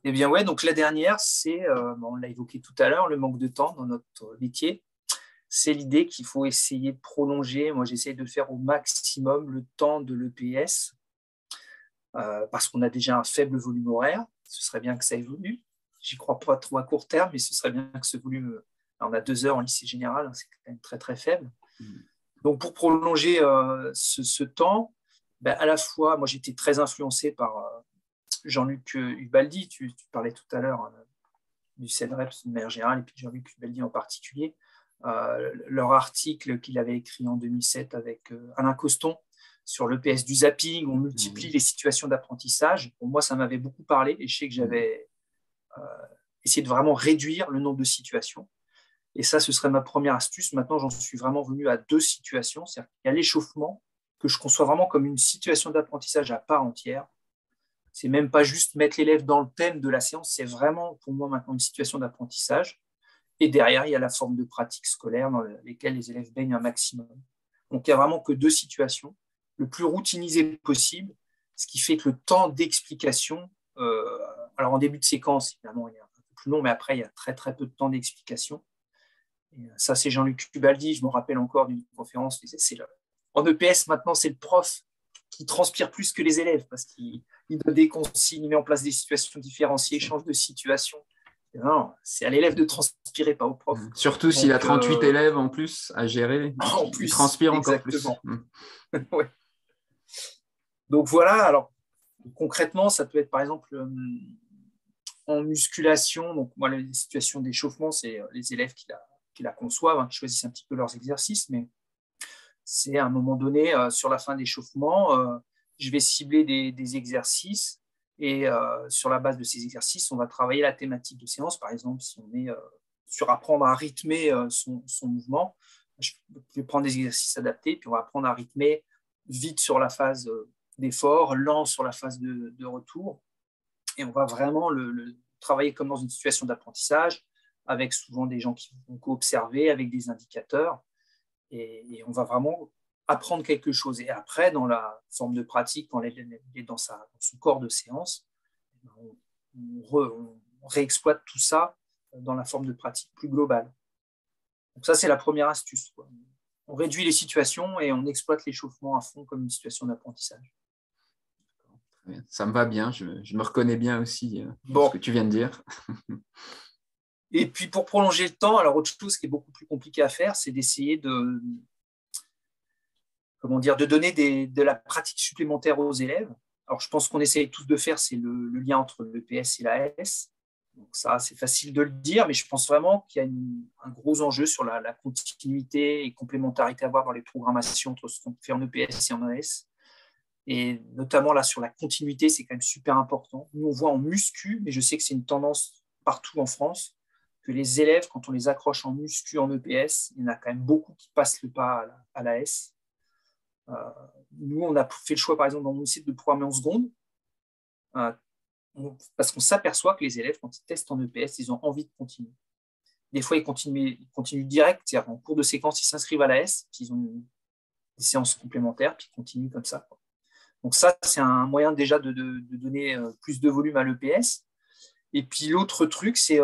Eh bien, ouais, donc la dernière, c'est, on l'a évoqué tout à l'heure, le manque de temps dans notre métier. C'est l'idée qu'il faut essayer de prolonger. Moi, j'essaie de faire au maximum le temps de l'EPS parce qu'on a déjà un faible volume horaire. Ce serait bien que ça évolue. J'y crois pas trop à court terme, mais ce serait bien que ce volume. On a 2 heures en lycée général, c'est quand même très, très faible. Donc, pour prolonger ce temps, à la fois, moi, j'étais très influencé par Jean-Luc Ubaldi. Tu parlais tout à l'heure du CNREPS de manière générale, et puis Jean-Luc Ubaldi en particulier. Leur article qu'il avait écrit en 2007 avec Alain Coston sur l'EPS du zapping, on multiplie les situations d'apprentissage. Pour moi, ça m'avait beaucoup parlé et je sais que j'avais essayé de vraiment réduire le nombre de situations. Et ça, ce serait ma première astuce. Maintenant, j'en suis vraiment venu à 2 situations. C'est-à-dire qu'il y a l'échauffement, que je conçois vraiment comme une situation d'apprentissage à part entière. C'est même pas juste mettre l'élève dans le thème de la séance, c'est vraiment pour moi maintenant une situation d'apprentissage. Et derrière, il y a la forme de pratique scolaire dans lesquelles les élèves baignent un maximum. Donc, il n'y a vraiment que 2 situations, le plus routinisé possible, ce qui fait que le temps d'explication, alors en début de séquence, évidemment, il est un peu plus long, mais après, il y a très, très peu de temps d'explication. Et ça, c'est Jean-Luc Ubaldi, je me rappelle encore d'une conférence, en EPS, maintenant, c'est le prof qui transpire plus que les élèves parce qu'il donne des consignes, il met en place des situations différenciées, change de situation. Non, c'est à l'élève de transpirer, pas au prof. Surtout s'il a 38 élèves en plus à gérer, il transpire encore plus. Ouais. Donc voilà, alors concrètement, ça peut être par exemple en musculation. Donc moi, les situations d'échauffement, c'est les élèves qui la conçoivent, qui choisissent un petit peu leurs exercices, mais c'est à un moment donné, sur la fin d'échauffement, je vais cibler des exercices et sur la base de ces exercices, on va travailler la thématique de séance. Par exemple, si on est sur apprendre à rythmer son mouvement, je vais prendre des exercices adaptés, puis on va apprendre à rythmer vite sur la phase d'effort, lent sur la phase de retour. Et on va vraiment le travailler comme dans une situation d'apprentissage, avec souvent des gens qui vont co-observer, avec des indicateurs. Et on va vraiment apprendre quelque chose. Et après, dans la forme de pratique, quand l'élève est dans son corps de séance, on réexploite tout ça dans la forme de pratique plus globale. Donc ça, c'est la première astuce, quoi. On réduit les situations et on exploite l'échauffement à fond comme une situation d'apprentissage. Ça me va bien, je me reconnais bien aussi dans ce que tu viens de dire. Et puis, pour prolonger le temps, alors autre chose qui est beaucoup plus compliqué à faire, c'est d'essayer de donner de la pratique supplémentaire aux élèves. Alors, je pense qu'on essaye tous de faire, c'est le lien entre l'EPS et l'AS. Donc ça, c'est facile de le dire, mais je pense vraiment qu'il y a un gros enjeu sur la continuité et complémentarité à avoir dans les programmations entre ce qu'on fait en EPS et en AS. Et notamment là, sur la continuité, c'est quand même super important. Nous, on voit en muscu, mais je sais que c'est une tendance partout en France, que les élèves, quand on les accroche en muscu, en EPS, il y en a quand même beaucoup qui passent le pas à l'AS. Nous, on a fait le choix, par exemple, dans mon site de programmer en seconde, parce qu'on s'aperçoit que les élèves, quand ils testent en EPS, ils ont envie de continuer. Des fois, ils continuent direct, c'est-à-dire en cours de séquence, ils s'inscrivent à l'AS, puis ils ont des séances complémentaires, puis ils continuent comme ça. Donc ça, c'est un moyen déjà de donner plus de volume à l'EPS. Et puis l'autre truc, c'est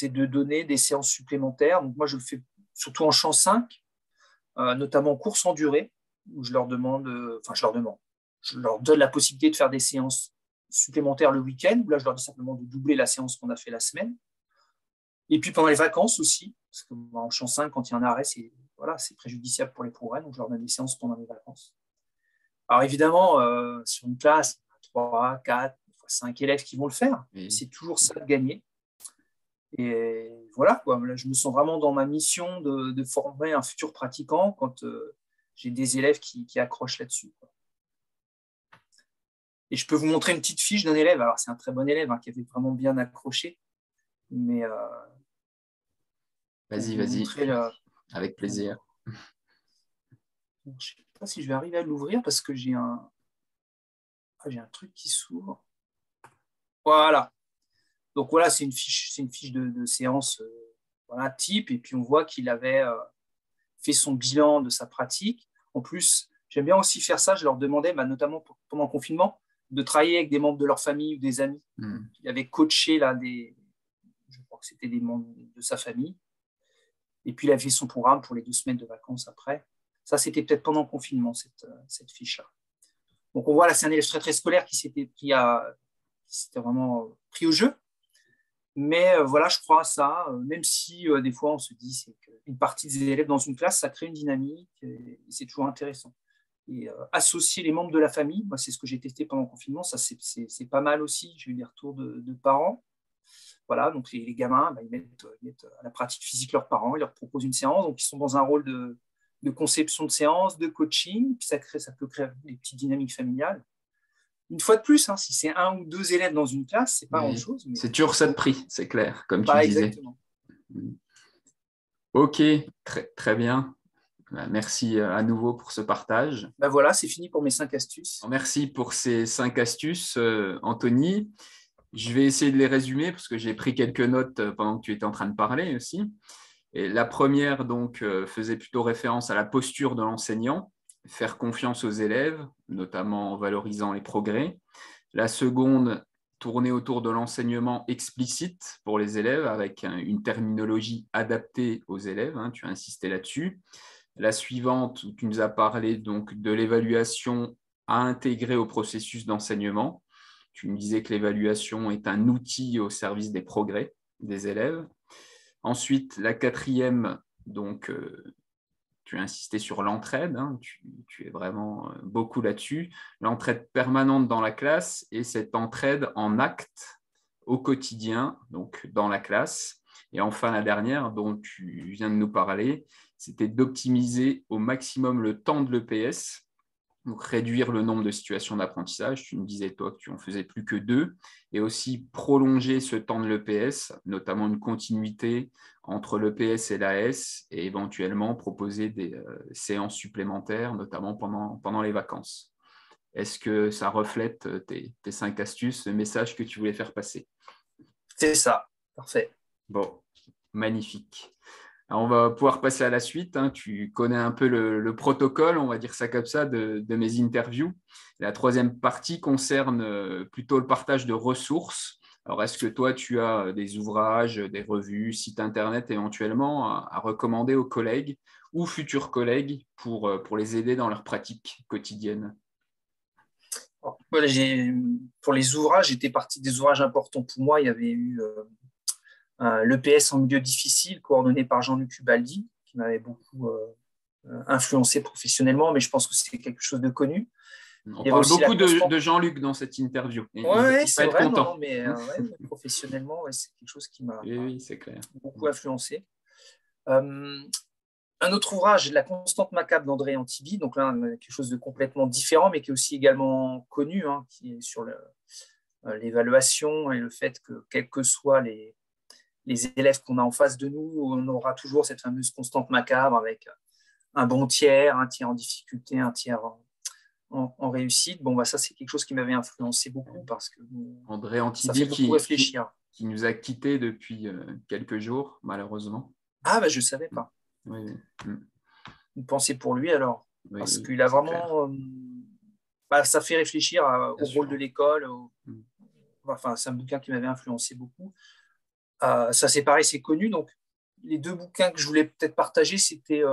de donner des séances supplémentaires. Donc moi, je le fais surtout en champ 5, notamment en course en durée, où je leur donne la possibilité de faire des séances supplémentaires le week-end, où là, je leur dis simplement de doubler la séance qu'on a fait la semaine. Et puis pendant les vacances aussi, parce qu'en champ 5, quand il y a un arrêt, c'est préjudiciable pour les progrès, donc je leur donne des séances pendant les vacances. Alors évidemment, sur une classe, 3, 4, 5 élèves qui vont le faire. Oui. C'est toujours ça de gagner. Et voilà, quoi. Là, je me sens vraiment dans ma mission de former un futur pratiquant quand j'ai des élèves qui accrochent là-dessus, quoi. Et je peux vous montrer une petite fiche d'un élève. Alors, c'est un très bon élève qui avait vraiment bien accroché. Mais vas-y. Avec plaisir. Je ne sais pas si je vais arriver à l'ouvrir parce que j'ai un truc qui s'ouvre. Voilà. Donc voilà, c'est une fiche de séance type. Et puis on voit qu'il avait fait son bilan de sa pratique. En plus, j'aime bien aussi faire ça. Je leur demandais, notamment pendant le confinement, de travailler avec des membres de leur famille ou des amis. Il avait coaché là, je crois que c'était des membres de sa famille. Et puis il a fait son programme pour les 2 semaines de vacances après. Ça, c'était peut-être pendant le confinement, cette fiche-là. Donc on voit là, c'est un élève très, très scolaire qui s'était vraiment pris au jeu. Mais voilà, je crois à ça, même si des fois on se dit c'est qu'une partie des élèves dans une classe, ça crée une dynamique et c'est toujours intéressant. Et associer les membres de la famille, moi, c'est ce que j'ai testé pendant le confinement, ça c'est pas mal aussi. J'ai eu des retours de parents. Voilà, donc les gamins, ils mettent à la pratique physique leurs parents, ils leur proposent une séance, donc ils sont dans un rôle de conception de séance, de coaching, puis ça peut créer des petites dynamiques familiales. Une fois de plus, si c'est 1 ou 2 élèves dans une classe, c'est pas grand-chose. Mais... C'est toujours ça de prix, c'est clair, comme tu disais. Exactement. Ok, très, très bien. Merci à nouveau pour ce partage. Voilà, c'est fini pour mes 5 astuces. Merci pour ces 5 astuces, Anthony. Je vais essayer de les résumer parce que j'ai pris quelques notes pendant que tu étais en train de parler aussi. Et la première, donc, faisait plutôt référence à la posture de l'enseignant, faire confiance aux élèves, notamment en valorisant les progrès. La seconde, tourner autour de l'enseignement explicite pour les élèves avec une terminologie adaptée aux élèves. Tu as insisté là-dessus. La suivante, où tu nous as parlé donc de l'évaluation à intégrer au processus d'enseignement. Tu me disais que l'évaluation est un outil au service des progrès des élèves. Ensuite, la quatrième, donc, tu as insisté sur l'entraide, tu es vraiment beaucoup là-dessus. L'entraide permanente dans la classe et cette entraide en acte au quotidien, donc dans la classe. Et enfin, la dernière dont tu viens de nous parler, c'était d'optimiser au maximum le temps de l'EPS, donc réduire le nombre de situations d'apprentissage. Tu me disais, toi, que tu en faisais plus que 2, et aussi prolonger ce temps de l'EPS, notamment une continuité entre l'EPS et l'AS, et éventuellement proposer des séances supplémentaires, notamment pendant les vacances. Est-ce que ça reflète tes 5 astuces, le message que tu voulais faire passer? C'est ça, parfait. Bon, magnifique. Alors, on va pouvoir passer à la suite. Tu connais un peu le protocole, on va dire ça comme ça, de mes interviews. La troisième partie concerne plutôt le partage de ressources. Alors, est-ce que toi, tu as des ouvrages, des revues, sites internet éventuellement à recommander aux collègues ou futurs collègues pour les aider dans leur pratique quotidienne? Pour les ouvrages, j'étais parti des ouvrages importants pour moi. Il y avait eu l'EPS en milieu difficile, coordonné par Jean-Luc Ubaldi, qui m'avait beaucoup influencé professionnellement, mais je pense que c'est quelque chose de connu. On parle beaucoup de Jean-Luc dans cette interview. Oui, c'est vrai, content. mais professionnellement, c'est quelque chose qui m'a c'est clair. beaucoup influencé. Un autre ouvrage, La constante macabre d'André Antibi, donc là, quelque chose de complètement différent, mais qui est aussi également connu, qui est sur l'évaluation et le fait que, quels que soient les élèves qu'on a en face de nous, on aura toujours cette fameuse constante macabre avec un bon tiers, un tiers en difficulté, un tiers en réussite. Bon, ça, c'est quelque chose qui m'avait influencé beaucoup parce que André Antibi, ça fait beaucoup réfléchir. Qui nous a quittés depuis quelques jours, malheureusement. Ah, je ne savais pas. Oui. Une pensée pour lui, alors. Parce qu'il a vraiment... ça fait réfléchir au rôle de l'école. Enfin, c'est un bouquin qui m'avait influencé beaucoup. Ça, c'est pareil, c'est connu. Donc, les deux bouquins que je voulais peut-être partager, c'était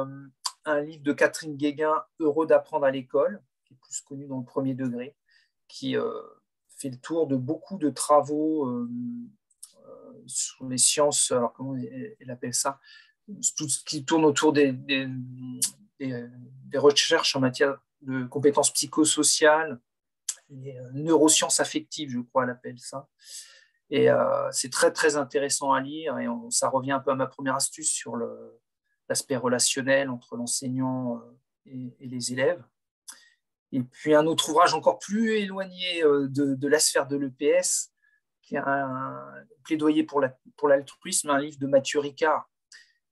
un livre de Catherine Guéguin, Heureux d'apprendre à l'école, qui est plus connu dans le premier degré, qui fait le tour de beaucoup de travaux sur les sciences. Alors, comment elle appelle ça? Tout ce qui tourne autour des recherches en matière de compétences psychosociales, les neurosciences affectives, je crois, elle appelle ça. Et c'est très, très intéressant à lire. Et ça revient un peu à ma première astuce sur l'aspect relationnel entre l'enseignant et les élèves. Et puis un autre ouvrage encore plus éloigné de la sphère de l'EPS, qui est un plaidoyer pour l'altruisme, un livre de Mathieu Ricard,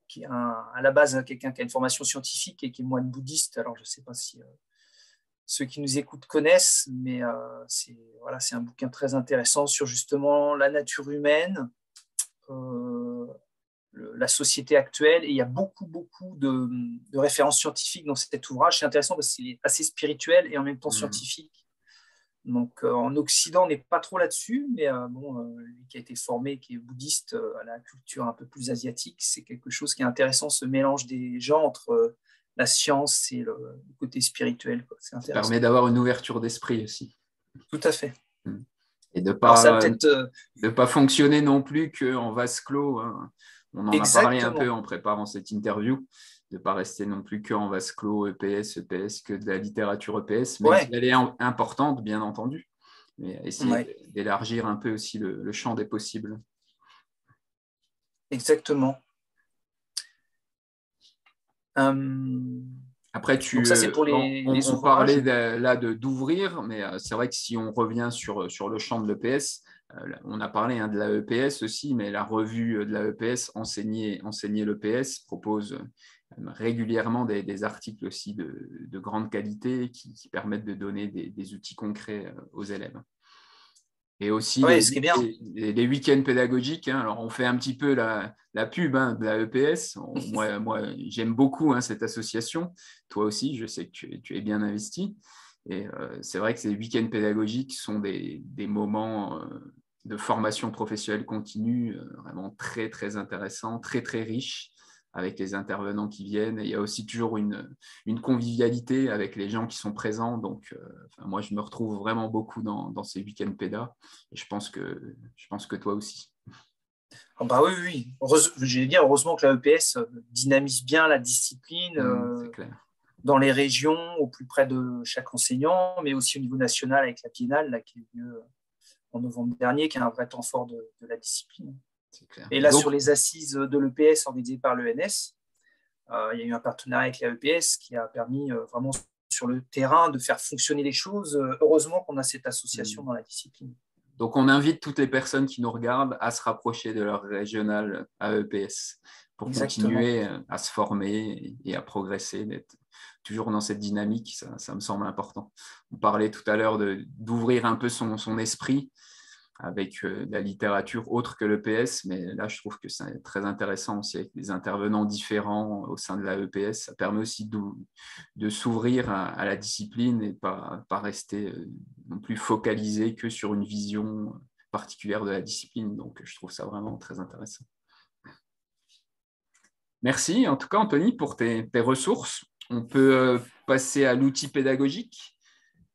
qui est à la base quelqu'un qui a une formation scientifique et qui est moine bouddhiste. Alors, je ne sais pas si ceux qui nous écoutent connaissent, mais c'est un bouquin très intéressant sur justement la nature humaine, la société actuelle. Et il y a beaucoup, beaucoup de références scientifiques dans cet ouvrage. C'est intéressant parce qu'il est assez spirituel et en même temps scientifique. Donc, en Occident, on n'est pas trop là-dessus, mais lui qui a été formé, qui est bouddhiste, à la culture un peu plus asiatique, c'est quelque chose qui est intéressant, ce mélange des gens entre la science et le côté spirituel. C'est intéressant. Ça permet d'avoir une ouverture d'esprit aussi. Tout à fait. Et de ne pas fonctionner non plus qu'en vase clos. On en a parlé un peu en préparant cette interview, de ne pas rester non plus qu'en vase clos EPS, que de la littérature EPS, même si elle est importante, bien entendu, mais essayer d'élargir un peu aussi le champ des possibles. Exactement. Après, donc ça, c'est pour les on parlait là d'ouvrir, mais c'est vrai que si on revient sur le champ de l'EPS, on a parlé de la EPS aussi, mais la revue de la EPS, Enseigner l'EPS, propose régulièrement des articles aussi de grande qualité qui permettent de donner des outils concrets aux élèves. Et aussi les week-ends pédagogiques. Alors, on fait un petit peu la pub de la EPS. Moi, j'aime beaucoup cette association. Toi aussi, je sais que tu es bien investi. Et c'est vrai que ces week-ends pédagogiques sont des moments de formation professionnelle continue vraiment très, très intéressants, très, très riches, avec les intervenants qui viennent. Et il y a aussi toujours une convivialité avec les gens qui sont présents. Donc, moi, je me retrouve vraiment beaucoup dans ces week-ends pédas. Et je pense que toi aussi. Oui. J'allais dire, heureusement que la EPS dynamise bien la discipline c'est clair. Dans les régions, au plus près de chaque enseignant, mais aussi au niveau national avec la biennale qui a eu lieu en novembre dernier, qui est un vrai temps fort de la discipline. Et là, sur les assises de l'EPS organisées par l'ENS, il y a eu un partenariat avec la EPS qui a permis vraiment sur le terrain de faire fonctionner les choses. Heureusement qu'on a cette association dans la discipline. Donc, on invite toutes les personnes qui nous regardent à se rapprocher de leur régional à EPS pour continuer à se former et à progresser, d'être toujours dans cette dynamique. Ça me semble important. On parlait tout à l'heure d'ouvrir un peu son esprit avec la littérature autre que l'EPS, mais là, je trouve que c'est très intéressant aussi avec des intervenants différents au sein de la EPS. Ça permet aussi de s'ouvrir à la discipline et pas rester non plus focalisé que sur une vision particulière de la discipline. Donc, je trouve ça vraiment très intéressant. Merci, en tout cas, Anthony, pour tes ressources. On peut passer à l'outil pédagogique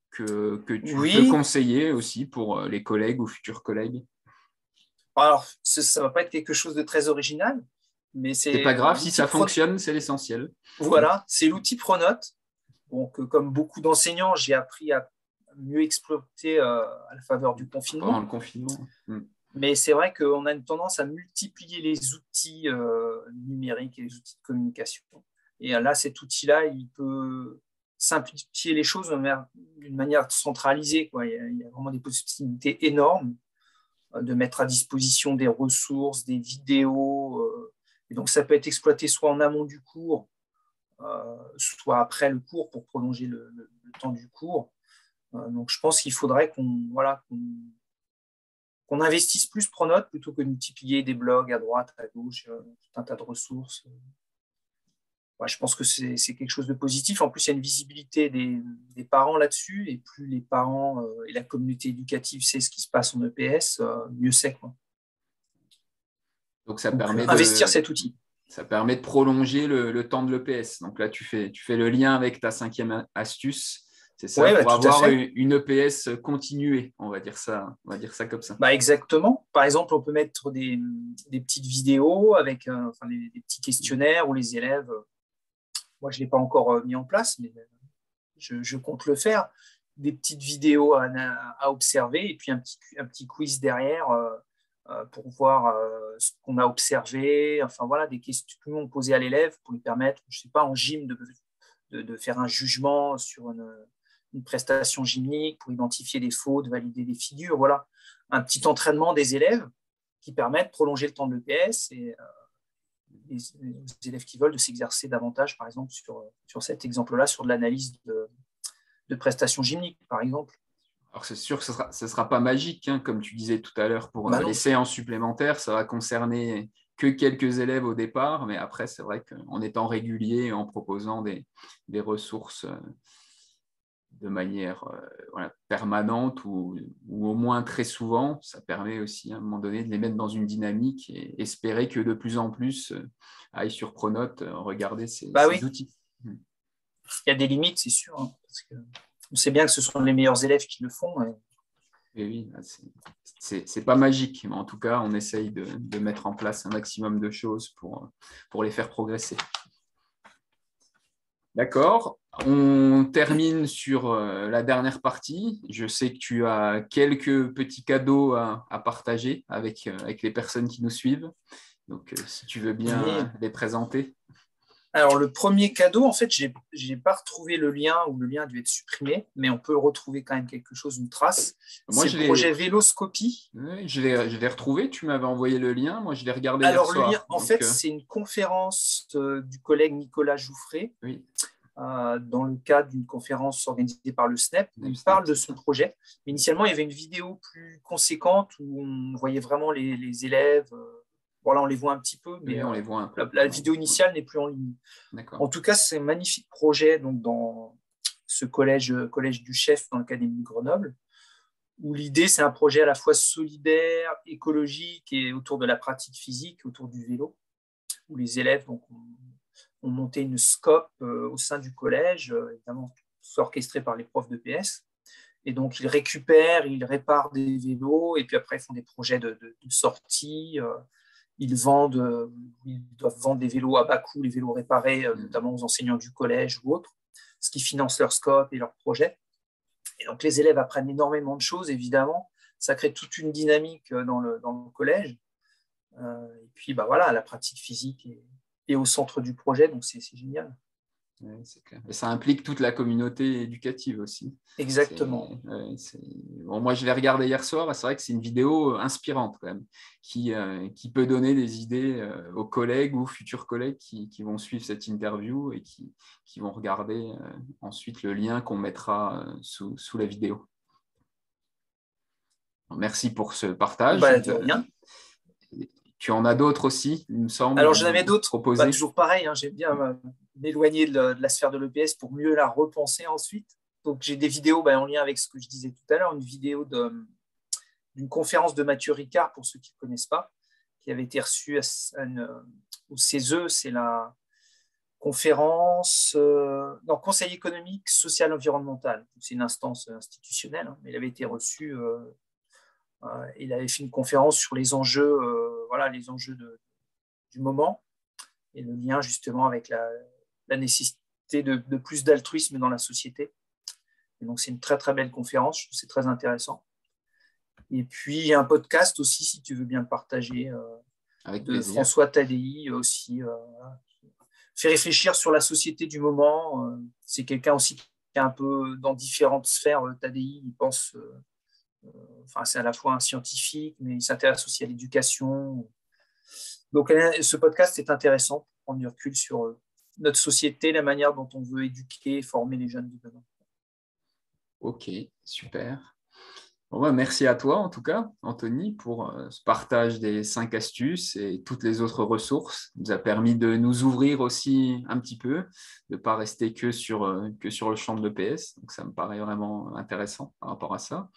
que tu peux conseiller aussi pour les collègues ou futurs collègues. Alors, ça ne va pas être quelque chose de très original, mais C'est c'est pas grave, si l'outil ça fonctionne, c'est l'essentiel. Voilà, c'est l'outil Pronote. Donc, comme beaucoup d'enseignants, j'ai appris à mieux exploiter à la faveur du Pendant confinement. le confinement. Mais c'est vrai qu'on a une tendance à multiplier les outils numériques et les outils de communication. Et là, cet outil-là, il peut simplifier les choses d'une manière centralisée, quoi. Il y a vraiment des possibilités énormes de mettre à disposition des ressources, des vidéos. Et donc, ça peut être exploité soit en amont du cours, soit après le cours pour prolonger le temps du cours. Donc, je pense qu'il faudrait qu'on investisse plus Pronote plutôt que de multiplier des blogs à droite, à gauche, tout un tas de ressources. Ouais, je pense que c'est quelque chose de positif. En plus, il y a une visibilité des parents là-dessus, et plus les parents et la communauté éducative sait ce qui se passe en EPS, mieux c'est, quoi. Donc, Donc, investir cet outil. ça permet de prolonger le temps de l'EPS. Donc là, tu fais le lien avec ta 5e astuce. C'est ça, Ouais, bah, pour tout à avoir fait. une EPS continuée, on va dire ça comme ça. Bah, exactement. Par exemple, on peut mettre des petites vidéos avec enfin, des petits questionnaires où les élèves, moi je ne l'ai pas encore mis en place, mais je compte le faire, des petites vidéos à observer et puis un petit quiz derrière pour voir ce qu'on a observé, enfin voilà, des questions posées à l'élève pour lui permettre, je ne sais pas, en gym de faire un jugement sur une prestation gymnique pour identifier des fautes, valider des figures, voilà, un petit entraînement des élèves qui permet de prolonger le temps de l'EPS et les élèves qui veulent de s'exercer davantage, par exemple, sur cet exemple-là, sur de l'analyse de prestations gymniques, par exemple. Alors, c'est sûr que ce ne sera pas magique, hein, comme tu disais tout à l'heure, pour Bah les non. séances supplémentaires. Ça va concerner que quelques élèves au départ, mais après, c'est vrai qu'en étant régulier et en proposant des ressources de manière voilà, permanente ou au moins très souvent, ça permet aussi à un moment donné de les mettre dans une dynamique et espérer que de plus en plus aillent sur Pronote regarder Bah ces oui, outils. il y a des limites, c'est sûr, hein, parce que on sait bien que ce sont les meilleurs élèves qui le font. Et oui, c'est pas magique, mais en tout cas, on essaye de mettre en place un maximum de choses pour les faire progresser. D'accord. On termine sur la dernière partie. Je sais que tu as quelques petits cadeaux à partager avec les personnes qui nous suivent. Donc, si tu veux Oui. bien les présenter. Alors, le premier cadeau, en fait, j'ai pas retrouvé le lien, ou le lien a dû être supprimé, mais on peut retrouver quand même quelque chose, une trace. Moi, C'est le projet Véloscopie. oui, je l'ai retrouvé. Tu m'avais envoyé le lien. Moi, je l'ai regardé hier Alors, le lien, soir. en fait, c'est une conférence du collègue Nicolas Jouffré, Oui, dans le cadre d'une conférence organisée par le SNEP, où il parle de c'est son ça. projet. Mais initialement, il y avait une vidéo plus conséquente où on voyait vraiment les élèves. Bon, là, on les voit un petit peu, mais Oui, on les voit un peu. la vidéo initiale n'est plus en ligne. D'accord. En tout cas, c'est un magnifique projet donc, dans ce collège du chef dans l'Académie de Grenoble, où l'idée, c'est un projet à la fois solidaire, écologique et autour de la pratique physique, autour du vélo, où les élèves donc, ont monté une scope au sein du collège, évidemment orchestrée par les profs de PS. Et donc, ils récupèrent, ils réparent des vélos, et puis après, ils font des projets de sortie. Ils doivent vendre des vélos à bas coût, les vélos réparés, notamment aux enseignants du collège ou autres, ce qui finance leur scope et leur projet. Et donc, les élèves apprennent énormément de choses, évidemment. Ça crée toute une dynamique dans le collège. Et puis, bah, voilà, la pratique physique est au centre du projet, donc c'est génial. Ouais, c'est clair. Et ça implique toute la communauté éducative aussi. Exactement. Bon, moi, je l'ai regardé hier soir et c'est vrai que c'est une vidéo inspirante quand même, qui peut donner des idées aux collègues ou futurs collègues qui vont suivre cette interview et qui vont regarder ensuite le lien qu'on mettra sous la vidéo. Merci pour ce partage. Bah, de rien. Tu en as d'autres aussi, il me semble, Alors, à j'en avais nous d'autres. Bah, proposer. toujours pareil, hein, j'aime bien m'éloigner de la sphère de l'EPS pour mieux la repenser ensuite. Donc, j'ai des vidéos en lien avec ce que je disais tout à l'heure, une vidéo d'une conférence de Mathieu Ricard, pour ceux qui ne le connaissent pas, qui avait été reçue au CESE, c'est la conférence, non, Conseil économique, social, environnemental. C'est une instance institutionnelle, hein, mais il avait été reçu Il avait fait une conférence sur les enjeux, les enjeux du moment et le lien justement avec la nécessité de plus d'altruisme dans la société. Et donc, c'est une très, très belle conférence. C'est très intéressant. Et puis, il y a un podcast aussi, si tu veux bien le partager, Avec de plaisir. François Tadei aussi. Fait réfléchir sur la société du moment. C'est quelqu'un aussi qui est un peu dans différentes sphères. Tadei, il pense, c'est à la fois un scientifique, mais il s'intéresse aussi à l'éducation. Donc, ce podcast est intéressant pour prendre du recul sur notre société, la manière dont on veut éduquer et former les jeunes de demain. Ok, super. Bon, merci à toi, en tout cas, Anthony, pour ce partage des 5 astuces et toutes les autres ressources. Ça nous a permis de nous ouvrir aussi un petit peu, de ne pas rester que sur le champ de l'EPS. Donc, ça me paraît vraiment intéressant par rapport à ça.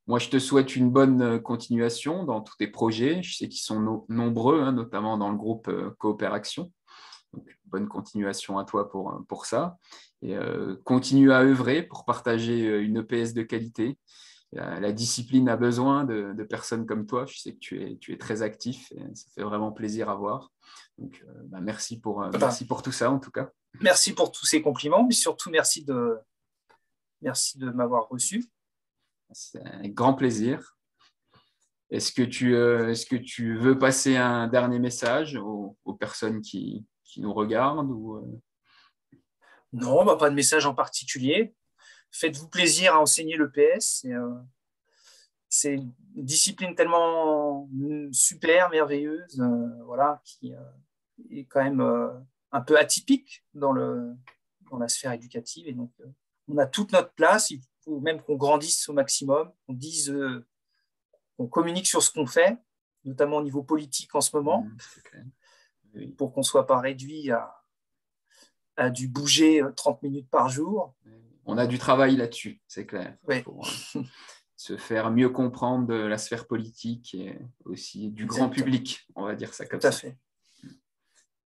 Moi, je te souhaite une bonne continuation dans tous tes projets. Je sais qu'ils sont nombreux, hein, notamment dans le groupe Coopération. Donc, bonne continuation à toi pour ça. Et continue à œuvrer pour partager une EPS de qualité. La discipline a besoin de personnes comme toi. Je sais que tu es très actif et ça fait vraiment plaisir à voir. Donc, merci pour tout ça, en tout cas. Merci pour tous ces compliments, mais surtout merci de m'avoir reçu. C'est un grand plaisir. Est-ce que tu veux passer un dernier message aux personnes qui nous regardent Non, pas de message en particulier. Faites-vous plaisir à enseigner le PS. C'est une discipline tellement super, merveilleuse, qui est quand même un peu atypique dans la sphère éducative. Et donc, on a toute notre place. Il faut même qu'on grandisse au maximum, qu'on communique sur ce qu'on fait, notamment au niveau politique en ce moment, Oui. pour qu'on ne soit pas réduit à dû bouger 30 minutes par jour. On a du travail là-dessus, c'est clair. Ouais. Pour se faire mieux comprendre de la sphère politique et aussi du grand public, on va dire ça comme ça. Tout à fait.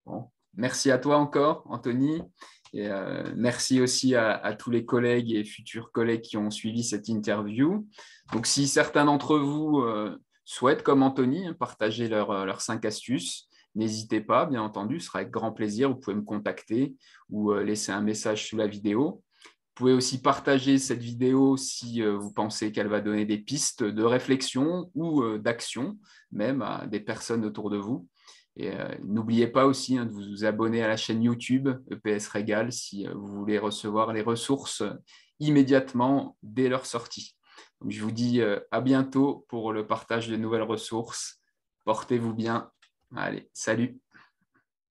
Bon. Merci à toi encore, Anthony. Et merci aussi à tous les collègues et futurs collègues qui ont suivi cette interview. Donc, si certains d'entre vous souhaitent, comme Anthony, partager leurs 5 astuces, n'hésitez pas, bien entendu, ce sera avec grand plaisir. Vous pouvez me contacter ou laisser un message sous la vidéo. Vous pouvez aussi partager cette vidéo si vous pensez qu'elle va donner des pistes de réflexion ou d'action, même à des personnes autour de vous. Et n'oubliez pas aussi de vous abonner à la chaîne YouTube EPS Régal si vous voulez recevoir les ressources immédiatement dès leur sortie. Donc, je vous dis à bientôt pour le partage de nouvelles ressources. Portez-vous bien. Allez, salut.